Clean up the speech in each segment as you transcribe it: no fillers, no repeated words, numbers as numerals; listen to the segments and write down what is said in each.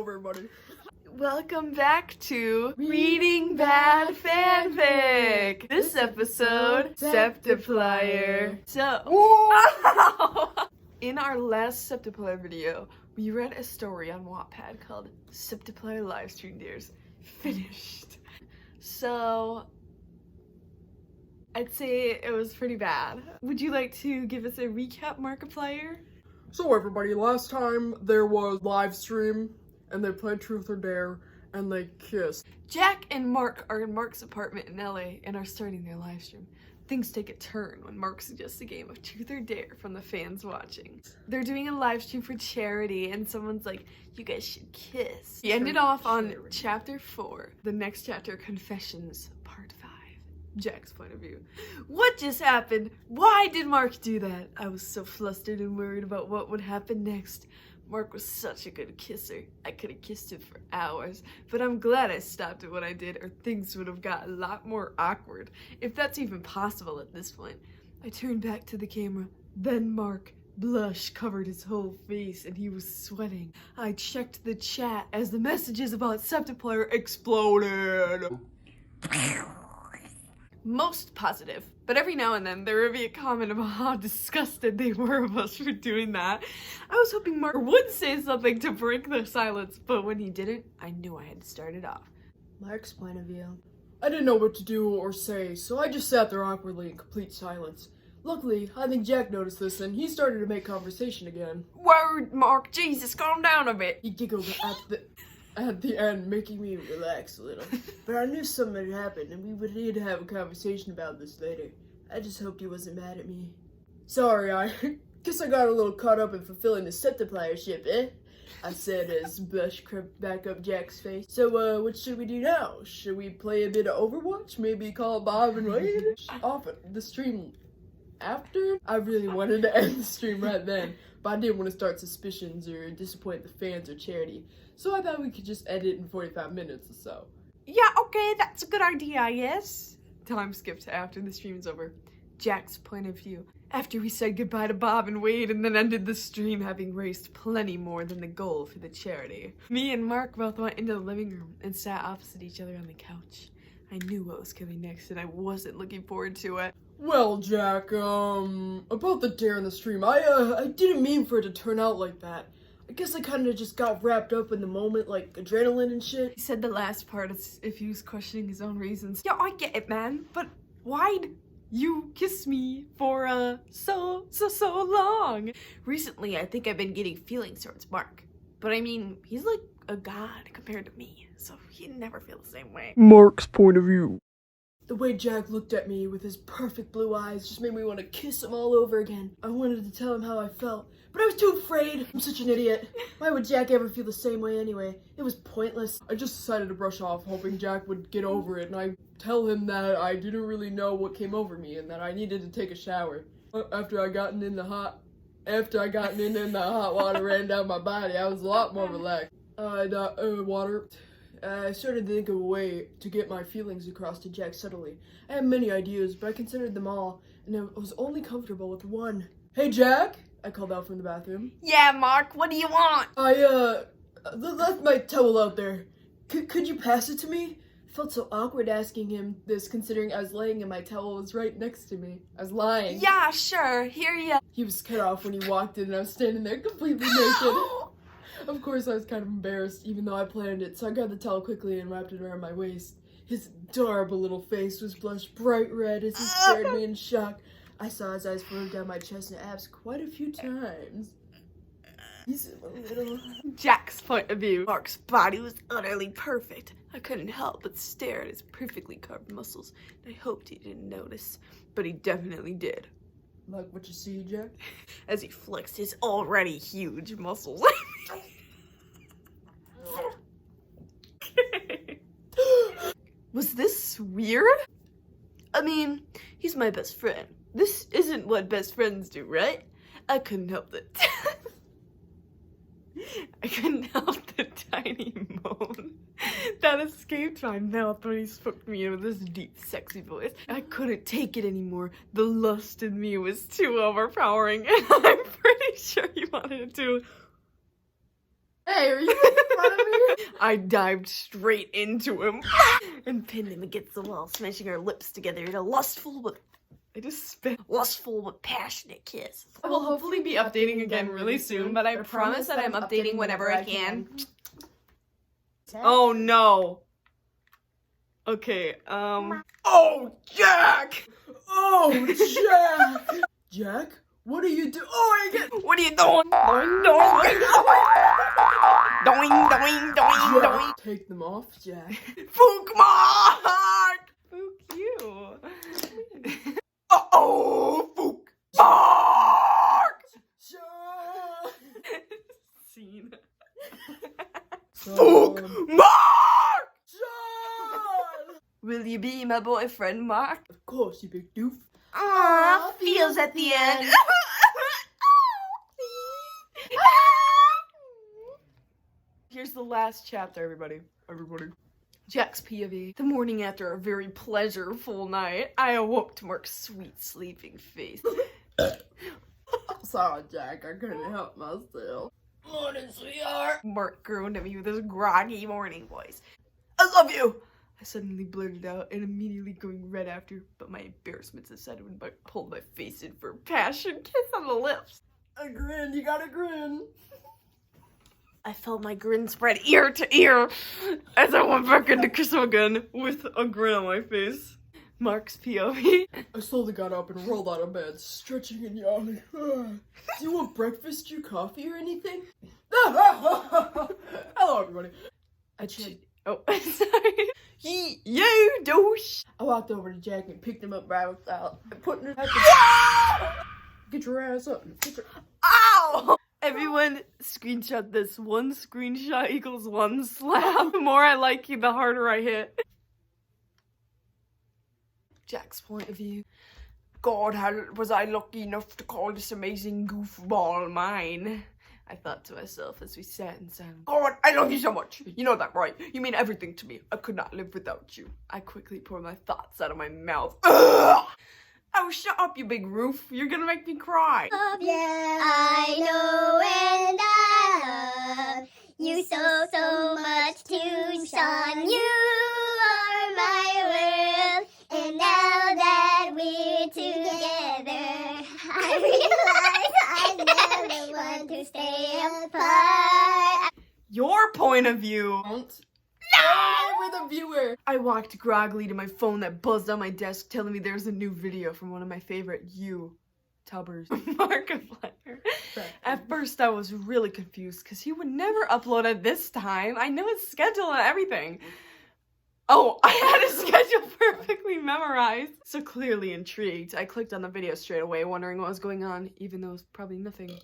everybody. Welcome back to Reading Bad Fanfic. This episode, Septiplier. So, in our last Septiplier video, we read a story on Wattpad called Septiplier Livestream Dears. Finished. So, I'd say it was pretty bad. Would you like to give us a recap, Markiplier? So everybody, last time there was live stream, and they played Truth or Dare, and they kissed. Jack and Mark are in Mark's apartment in LA and are starting their live stream. Things take a turn when Mark suggests a game of Truth or Dare from the fans watching. They're doing a live stream for charity and someone's like, you guys should kiss. He ended off on chapter 4. The next chapter, Confessions, part 5. Jack's point of view. What just happened? Why did Mark do that? I was so flustered and worried about what would happen next. Mark was such a good kisser. I could have kissed him for hours, but I'm glad I stopped it when I did, or things would have got a lot more awkward, if that's even possible at this point. I turned back to the camera. Then Mark, blush covered his whole face and he was sweating. I checked the chat as the messages about Septiplier exploded. Most positive, but every now and then there would be a comment about how disgusted they were of us for doing that. I was hoping Mark would say something to break their silence, but when he didn't, I knew I had to start it off. Mark's point of view. I didn't know what to do or say, so I just sat there awkwardly in complete silence. Luckily, I think Jack noticed this and he started to make conversation again. Word, Mark, Jesus, calm down a bit. He giggled at the end, making me relax a little. But I knew something had happened and we would need to have a conversation about this later. I just hoped he wasn't mad at me. Sorry, I guess I got a little caught up in fulfilling the Septiplier ship, eh? I said as blush crept back up Jack's face. So, what should we do now? Should we play a bit of Overwatch? Maybe call Bob and Wade? Off the stream after? I really wanted to end the stream right then, but I didn't want to start suspicions or disappoint the fans or charity. So I thought we could just end it in 45 minutes or so. Yeah, okay, that's a good idea, I guess. Time skipped after the stream's over. Jack's point of view. After we said goodbye to Bob and Wade and then ended the stream having raised plenty more than the goal for the charity. Me and Mark both went into the living room and sat opposite each other on the couch. I knew what was coming next and I wasn't looking forward to it. Well, Jack, about the Dare in the stream, I didn't mean for it to turn out like that. I guess I kind of just got wrapped up in the moment, like adrenaline and shit. He said the last part is if he was questioning his own reasons. Yeah, I get it, man, but why'd you kiss me for, so long? Recently, I think I've been getting feelings towards Mark. But I mean, he's like a god compared to me, so he'd never feel the same way. Mark's point of view. The way Jack looked at me with his perfect blue eyes just made me want to kiss him all over again. I wanted to tell him how I felt, but I was too afraid. I'm such an idiot. Why would Jack ever feel the same way anyway? It was pointless. I just decided to brush off, hoping Jack would get over it, and I tell him that I didn't really know what came over me and that I needed to take a shower. After I gotten in the hot water ran down my body, I was a lot more relaxed. Water. I started to think of a way to get my feelings across to Jack subtly. I had many ideas, but I considered them all, and I was only comfortable with one. Hey, Jack! I called out from the bathroom. Yeah, Mark, what do you want? I, left my towel out there. Could you pass it to me? I felt so awkward asking him this, considering I was laying and my towel was right next to me. I was lying. Yeah, sure, here you. He was cut off when he walked in, and I was standing there completely naked. Of course, I was kind of embarrassed, even though I planned it, so I grabbed the towel quickly and wrapped it around my waist. His adorable little face was blushed bright red as he stared at me in shock. I saw his eyes float down my chest and abs quite a few times. He's a little... Jack's point of view. Mark's body was utterly perfect. I couldn't help but stare at his perfectly carved muscles. I hoped he didn't notice, but he definitely did. Like what you see, Jack? As he flexed his already huge muscles. Was this weird? I mean, he's my best friend. This isn't what best friends do, right? I couldn't help it. I couldn't help the tiny moan that escaped my mouth when he spoke to me with this deep, sexy voice. I couldn't take it anymore. The lust in me was too overpowering, and I'm pretty sure he wanted to Hey, are you making fun of me? I dived straight into him and pinned him against the wall, smashing our lips together in a lustful but passionate kiss. I will hopefully be updating again really soon, but I promise that I'm updating whenever I can. Oh no. Okay, Oh, Jack! Oh, Jack! Jack? What are you doing? Oh, I get. What are you doing? Doing, doing, doing, doing, doing, doing. Jack, take them off, Jack. Fook Mark! Fook you. Uh-oh, Fook Mark! Jack! Scene. Son. Fook Mark! Jack! Will you be my boyfriend, Mark? Of course, you big doof. Aw, feels at the end. Here's the last chapter, everybody. Jack's POV. The morning after a very pleasureful night, I awoke to Mark's sweet sleeping face. Sorry, Jack, I couldn't help myself. Morning, sweetheart. Mark groaned at me with his groggy morning voice. I love you! I suddenly blurted out and immediately going red after, but my embarrassment subsided when Mark pulled my face in for a passion kiss on the lips. A grin, you got a grin. I felt my grin spread ear to ear as I went back in to kiss him again with a grin on my face. Mark's POV. I slowly got up and rolled out of bed, stretching and yawning. Do you want breakfast, your coffee, or anything? Hello, everybody. Oh, sorry. You douche. I walked over to Jack and picked him up right without putting it. Get your ass up. Ow! Everyone, screenshot this. One screenshot equals one slap. The more I like you, the harder I hit. Jack's point of view. God, how was I lucky enough to call this amazing goofball mine? I thought to myself as we sat in silence. God, I love you so much. You know that, right? You mean everything to me. I could not live without you. I quickly poured my thoughts out of my mouth. Ugh! Oh, shut up, you big roof. You're gonna make me cry. Yeah, I know and I love you so much too, Sean. You are my world, and now that we're together, I realize I never want to stay apart. Your point of view. Don't. No! We're the viewer. I walked groggily to my phone that buzzed on my desk telling me there's a new video from one of my favorite YouTubers, Markiplier. At first I was really confused because he would never upload at this time. I know his schedule and everything. Oh, I had his schedule perfectly memorized. So clearly intrigued, I clicked on the video straight away wondering what was going on, even though it was probably nothing.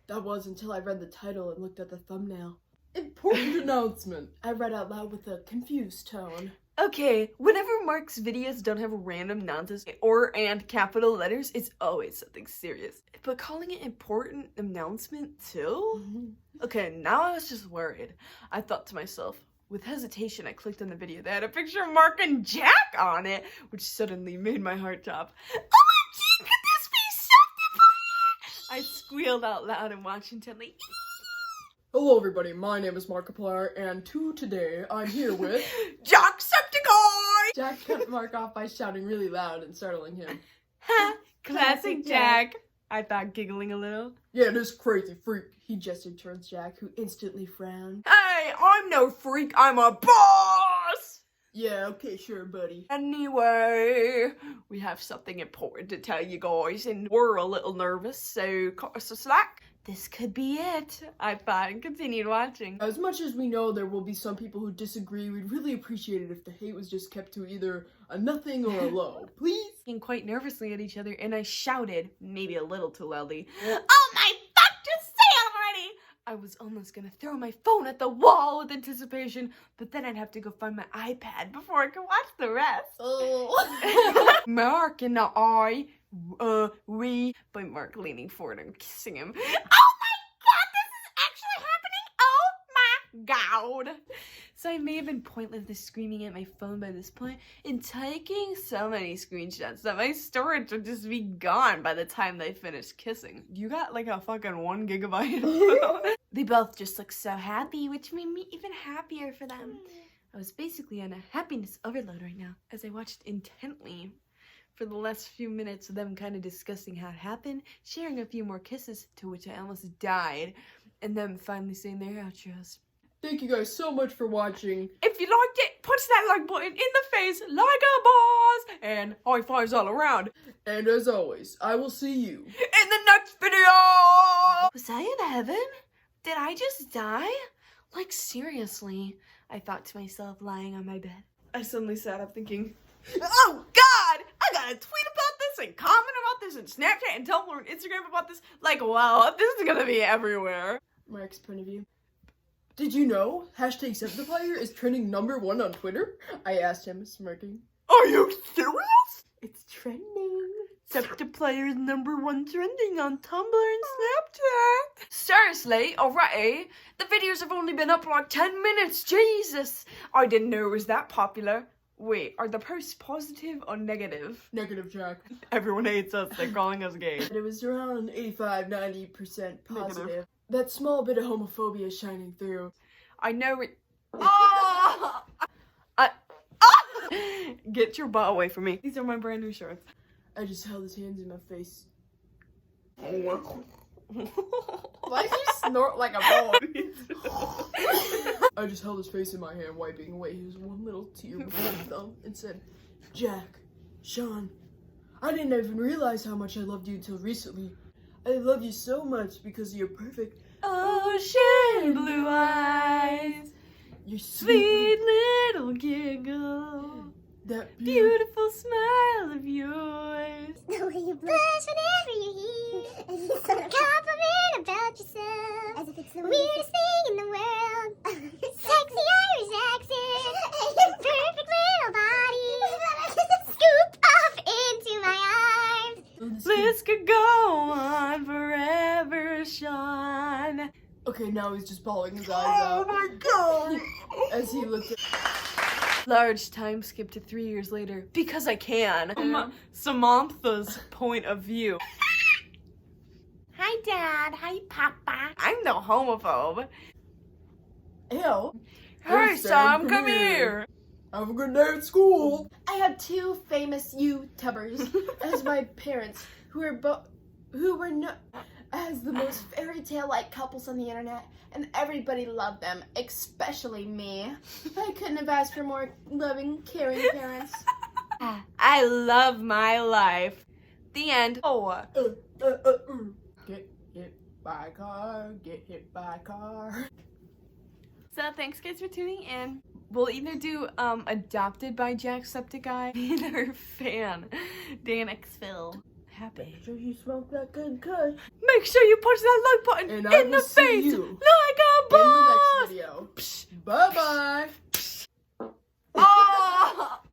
That was until I read the title and looked at the thumbnail. Important announcement. I read out loud with a confused tone. Okay, whenever Mark's videos don't have random nonsense and capital letters, it's always something serious. But calling it important announcement too? Okay, now I was just worried. I thought to myself, with hesitation, I clicked on the video that had a picture of Mark and Jack on it, which suddenly made my heart drop. OMG, could this be septiplier? I squealed out loud and watched intently. Hello, everybody. My name is Markiplier, and today I'm here with Jacksepticeye! Jack cut Mark off by shouting really loud and startling him. Ha! Classic Jack. I thought, giggling a little. Yeah, this crazy freak. He gestured towards Jack, who instantly frowned. Hey, I'm no freak. I'm a boss. Yeah, okay, sure, buddy. Anyway, we have something important to tell you guys, and we're a little nervous, so cut us a slack. This could be it, I thought, and continued watching. As much as we know there will be some people who disagree, we'd really appreciate it if the hate was just kept to either a nothing or a low. Please? Looking quite nervously at each other, and I shouted, maybe a little too loudly, "Oh my fuck, just say it already!" I was almost gonna throw my phone at the wall with anticipation, but then I'd have to go find my iPad before I could watch the rest. Oh. Mark and we, by Mark leaning forward and kissing him. Oh my god, this is actually happening! Oh my god! So I may have been pointlessly screaming at my phone by this point and taking so many screenshots that my storage would just be gone by the time they finished kissing. You got like a fucking 1 gigabyte phone. They both just looked so happy, which made me even happier for them. I was basically on a happiness overload right now as I watched intently for the last few minutes of them kind of discussing how it happened, sharing a few more kisses, to which I almost died, and them finally saying their outros. Thank you guys so much for watching. If you liked it, punch that like button in the face like a boss, and high fives all around. And as always, I will see you In the next video! Was I in heaven? Did I just die? Like, seriously, I thought to myself lying on my bed. I suddenly sat up thinking, oh God, I gotta tweet about this and comment about this and Snapchat and Tumblr and Instagram about this. Like, wow, this is gonna be everywhere. Mark's point of view. Did you know hashtag septiplier is trending #1 on Twitter? I asked him, smirking. Are you serious? It's trending. Septiplayer's #1 trending on Tumblr and Snapchat. Seriously, alright. The videos have only been up like 10 minutes. Jesus. I didn't know it was that popular. Wait, are the posts positive or negative? Negative, Jack. Everyone hates us. They're calling us gay. It was around 85-90% positive. That small bit of homophobia is shining through. I know it. Get your butt away from me. These are my brand new shorts. I just held his hands in my face. Why did you snort like a boy? I just held his face in my hand, wiping away his one little tear with my thumb, and said, Jack, Sean, I didn't even realize how much I loved you until recently. I love you so much because you're perfect. Ocean blue eyes, You're sweet little giggle, that beautiful smile of yours. The way you blush whenever you're here, and you sort of compliment about yourself, as if it's the weirdest thing in the world. Sexy Irish accent, and your perfect little body, scoop off into my arms. This could go on forever, Sean. Okay, now he's just bawling his eyes out. Oh my God! As he looked at Large time skip to 3 years later, because I can. Samantha's point of view. Hi, Dad. Hi, Papa. I'm the homophobe. Ew. Hey, Sam, come here. Have a good day at school. I have 2 famous YouTubers as my parents who were not as the most fairy tale like couples on the internet, and everybody loved them, especially me. I couldn't have asked for more loving, caring parents. I love my life. The end. Oh. Get hit by a car, get hit by a car. So thanks guys for tuning in. We'll either do Adopted by Jacksepticeye or Fan, Dan Xville. Happy. Make sure you smoke that good kush. Make sure you punch that like button And I in the will see face you like